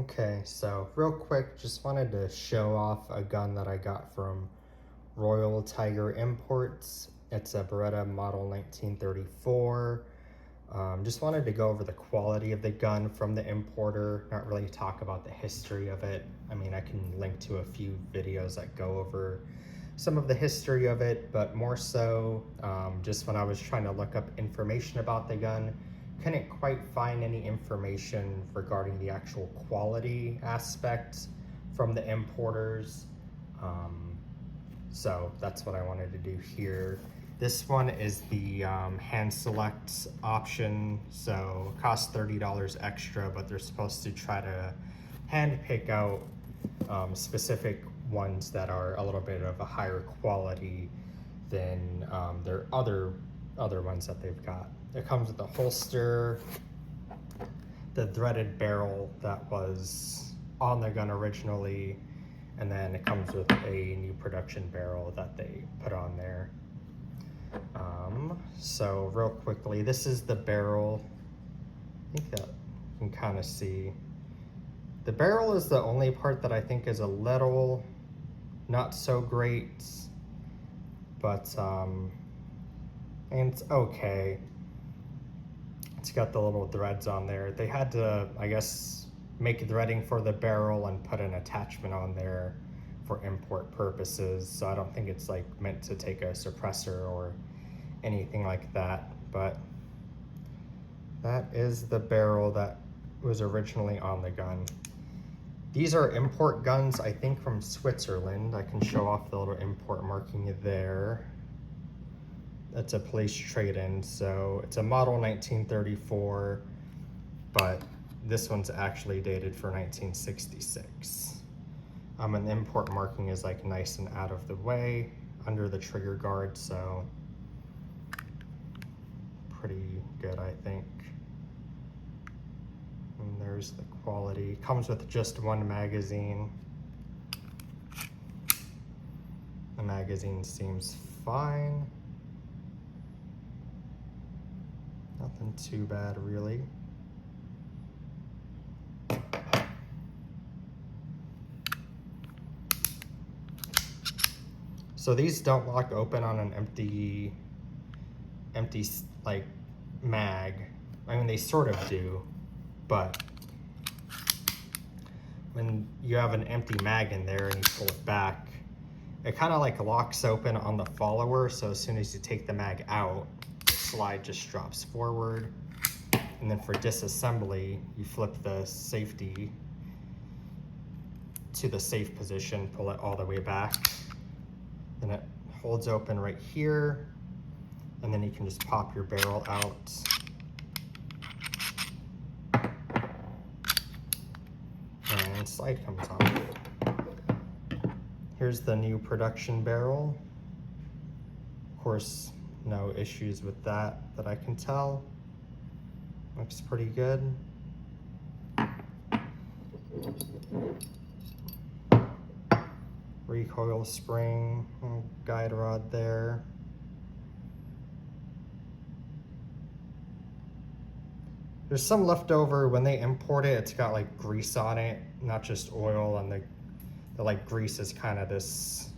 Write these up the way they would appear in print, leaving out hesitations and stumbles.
Okay, so real quick, just wanted to show off a gun that I got from Royal Tiger Imports. It's a Beretta model 1934. Just wanted to go over the quality of the gun from the importer, not really talk about the history of it. I mean, I can link to a few videos that go over some of the history of it, but more so just when I was trying to look up information about the gun, couldn't quite find any information regarding the actual quality aspect from the importers. So that's what I wanted to do here. This one is the hand select option, so it costs $30 extra, but they're supposed to try to hand pick out specific ones that are a little bit of a higher quality than their other ones that they've got. It comes with a holster, the threaded barrel that was on the gun originally, and then it comes with a new production barrel that they put on there. So real quickly, this is the barrel. I think that you can kind of see. The barrel is the only part that I think is a little not so great, but and it's okay. It's got the little threads on there. They had to, I guess, make threading for the barrel and put an attachment on there for import purposes. So I don't think it's like meant to take a suppressor or anything like that. But that is the barrel that was originally on the gun. These are import guns, I think from Switzerland. I can show off the little import marking there. That's a police trade-in, so it's a model 1934, but this one's actually dated for 1966. And the import marking is like nice and out of the way under the trigger guard, so pretty good, I think. And there's the quality. Comes with just one magazine. The magazine seems fine. Nothing too bad, really. So these don't lock open on an empty like mag. I mean, they sort of do, but when you have an empty mag in there and you pull it back, it kind of like locks open on the follower. So as soon as you take the mag out, the slide just drops forward. And then for disassembly, you flip the safety to the safe position, pull it all the way back. Then it holds open right here. And then you can just pop your barrel out. And slide comes off. Here's the new production barrel. Of course, no issues with that I can tell. Looks pretty good. Recoil spring, guide rod there. There's some leftover when they import it. It's got like grease on it, not just oil, and the like grease is kind of this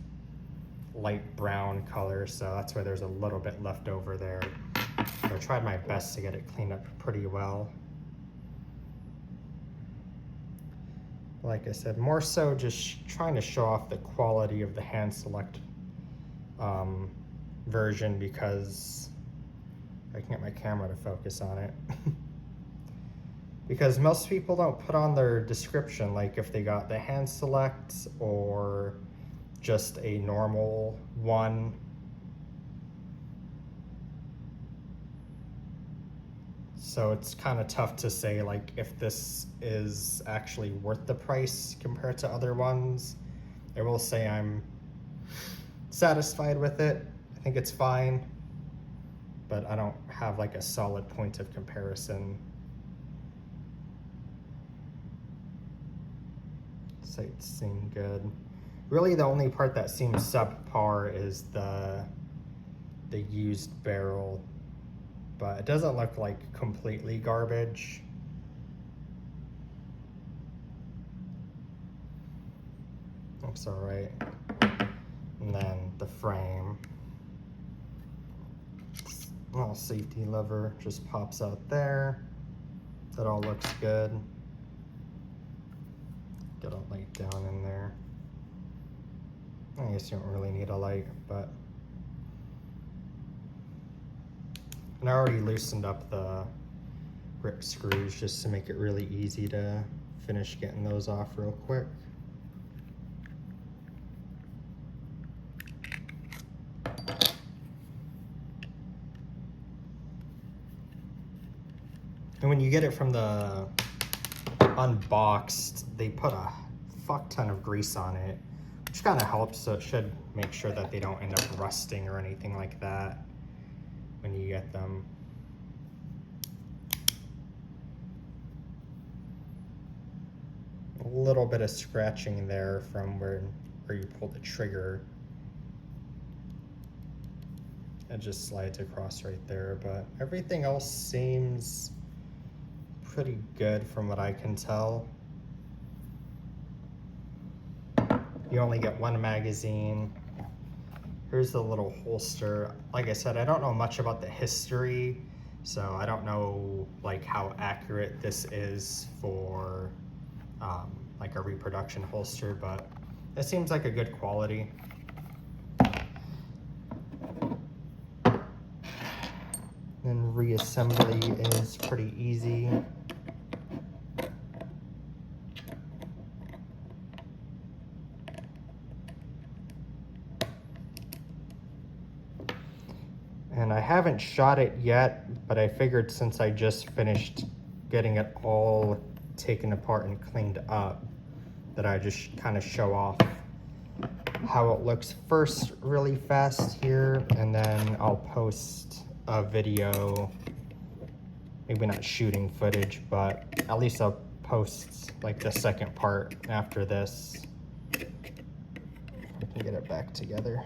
light brown color, so that's why there's a little bit left over there. So I tried my best to get it cleaned up pretty well. Like I said, more so just trying to show off the quality of the hand select version, because I can get my camera to focus on it. Because most people don't put on their description, like if they got the hand select or just a normal one. So it's kind of tough to say like if this is actually worth the price compared to other ones. I will say I'm satisfied with it. I think it's fine, but I don't have like a solid point of comparison. Sights seem good. Really the only part that seems subpar is the used barrel, but it doesn't look like completely garbage. Looks all right. And then the frame. Little safety lever just pops out there. That all looks good. Get a light down in there. I guess you don't really need a light, but. And I already loosened up the grip screws just to make it really easy to finish getting those off real quick. And when you get it from the unboxed, they put a fuck ton of grease on it, which kind of helps, so it should make sure that they don't end up rusting or anything like that when you get them. A little bit of scratching there from where you pull the trigger. It just slides across right there, but everything else seems pretty good from what I can tell. You only get one magazine. Here's the little holster. Like I said, I don't know much about the history, so I don't know like how accurate this is for like a reproduction holster, but it seems like a good quality. And reassembly is pretty easy. And I haven't shot it yet, but I figured since I just finished getting it all taken apart and cleaned up, that I just kind of show off how it looks first really fast here, and then I'll post a video, maybe not shooting footage, but at least I'll post like the second part after this. I can get it back together.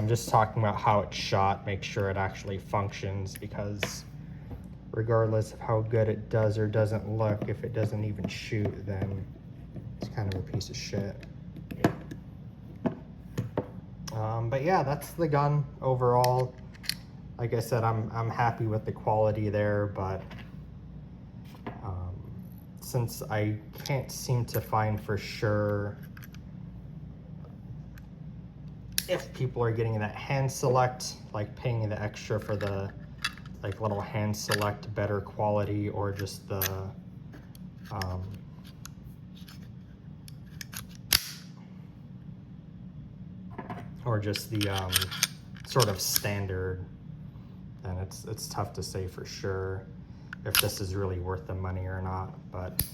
Just talking about how it's shot, make sure it actually functions, because regardless of how good it does or doesn't look, if it doesn't even shoot, then it's kind of a piece of shit. But yeah, that's the gun overall. Like I said, I'm happy with the quality there, but since I can't seem to find for sure if people are getting that hand select, like paying the extra for the like little hand select better quality, or just the sort of standard, and it's tough to say for sure if this is really worth the money or not. But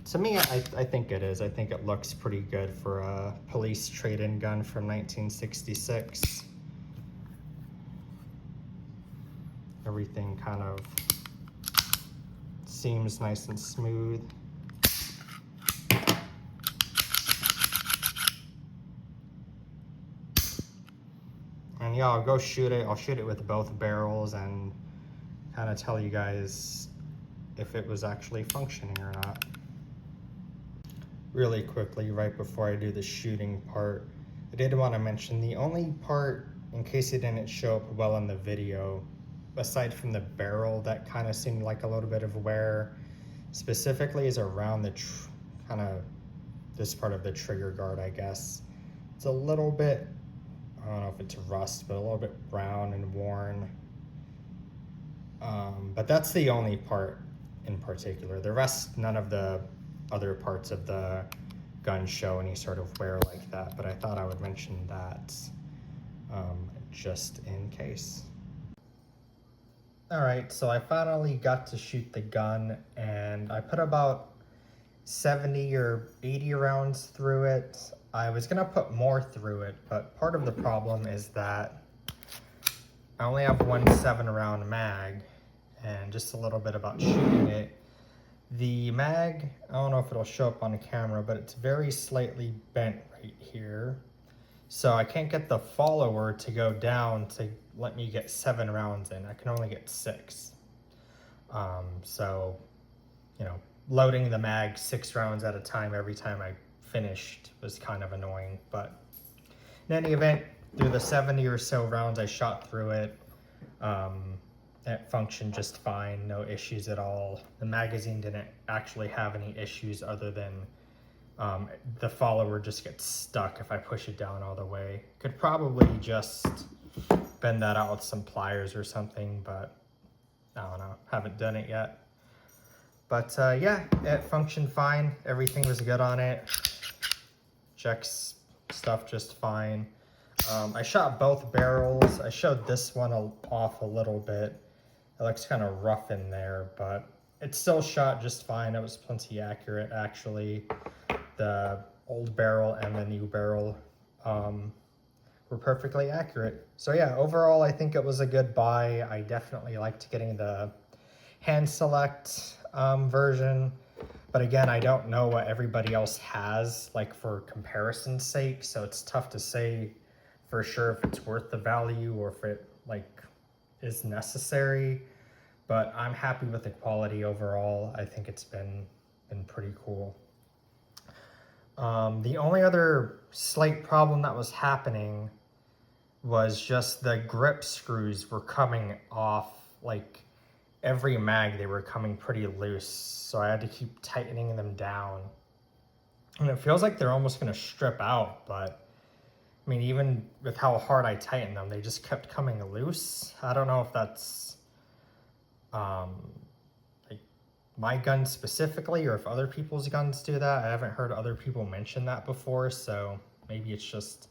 to me, I think it is. I think it looks pretty good for a police trade-in gun from 1966. Everything kind of seems nice and smooth. And yeah, I'll go shoot it. I'll shoot it with both barrels and kind of tell you guys if it was actually functioning or not. Really quickly, right before I do the shooting part, I did want to mention the only part, in case it didn't show up well in the video, aside from the barrel that kind of seemed like a little bit of wear, specifically is around the kind of this part of the trigger guard, I guess. It's a little bit, I don't know if it's rust, but a little bit brown and worn. But that's the only part in particular. The rest, none of the other parts of the gun show any sort of wear like that, but I thought I would mention that just in case. All right, so I finally got to shoot the gun, and I put about 70 or 80 rounds through it. I was gonna put more through it, but part of the problem is that I only have one 7-round mag, and just a little bit about shooting it. The mag, I don't know if it'll show up on the camera, but it's very slightly bent right here. So I can't get the follower to go down to let me get 7 rounds in. I can only get 6. So, you know, loading the mag 6 rounds at a time every time I finished was kind of annoying. But in any event, through the 70 or so rounds I shot through it, it functioned just fine, no issues at all. The magazine didn't actually have any issues other than the follower just gets stuck if I push it down all the way. Could probably just bend that out with some pliers or something, but I don't know, haven't done it yet. But yeah, it functioned fine. Everything was good on it. Checks stuff just fine. I shot both barrels. I showed this one off a little bit. It looks kind of rough in there, but it still shot just fine. It was plenty accurate, actually. The old barrel and the new barrel were perfectly accurate. So yeah, overall, I think it was a good buy. I definitely liked getting the hand select version, but again, I don't know what everybody else has, like for comparison's sake, so it's tough to say for sure if it's worth the value or if it like is necessary. But I'm happy with the quality overall. I think it's been pretty cool. The only other slight problem that was happening was just the grip screws were coming off, like every mag they were coming pretty loose, so I had to keep tightening them down. And it feels like they're almost going to strip out, but I mean, even with how hard I tightened them, they just kept coming loose. I don't know if that's like my gun specifically or if other people's guns do that. I haven't heard other people mention that before, so maybe it's just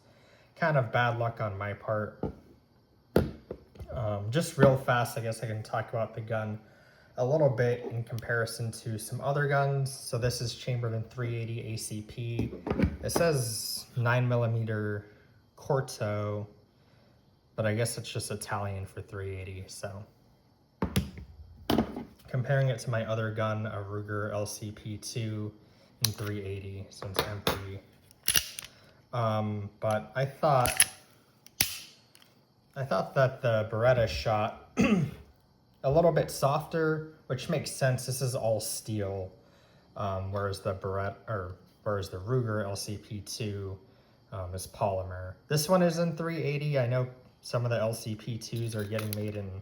kind of bad luck on my part. Just real fast, I guess I can talk about the gun a little bit in comparison to some other guns. So this is chambered in 380 ACP. It says 9mm Corto, but I guess it's just Italian for 380. So comparing it to my other gun, a Ruger LCP2 in 380, so it's empty. But I thought that the Beretta shot a little bit softer, which makes sense. This is all steel, whereas the Ruger LCP2 is polymer. This one is in 380. I know some of the LCP2s are getting made in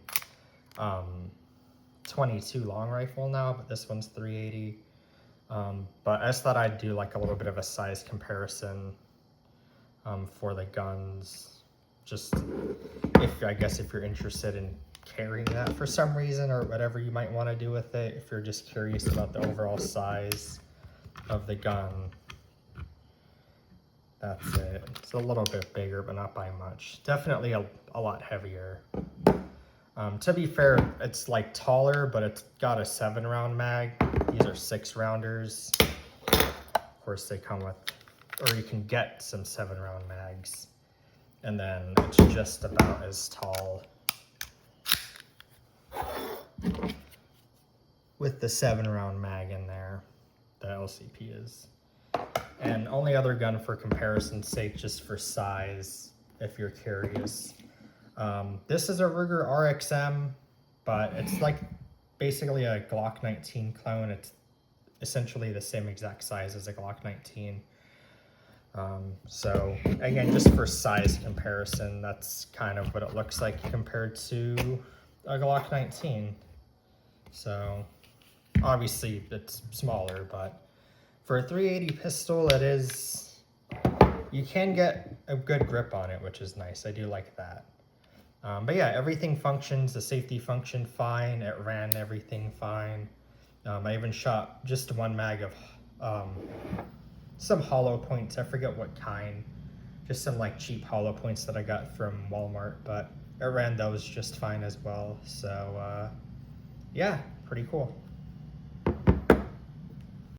22 long rifle now, but this one's 380. But I just thought I'd do like a little bit of a size comparison for the guns. Just I guess if you're interested in carrying that for some reason or whatever you might want to do with it, if you're just curious about the overall size of the gun, that's it. It's a little bit bigger, but not by much. Definitely a lot heavier. To be fair, it's like taller, but it's got a 7-round mag. These are 6-rounders. Of course, they come with, or you can get some 7-round mags. And then it's just about as tall with the 7-round mag in there, the LCP is. And only other gun for comparison's sake, just for size, if you're curious. This is a Ruger RXM, but it's like basically a Glock 19 clone. It's essentially the same exact size as a Glock 19. So again, just for size comparison, that's kind of what it looks like compared to a Glock 19. So obviously it's smaller, but for a 380 pistol, you can get a good grip on it, which is nice. I do like that. But yeah, everything functions. The safety functioned fine. It ran everything fine. I even shot just one mag of some hollow points. I forget what kind. Just some like cheap hollow points that I got from Walmart, but it ran those just fine as well. So yeah, pretty cool.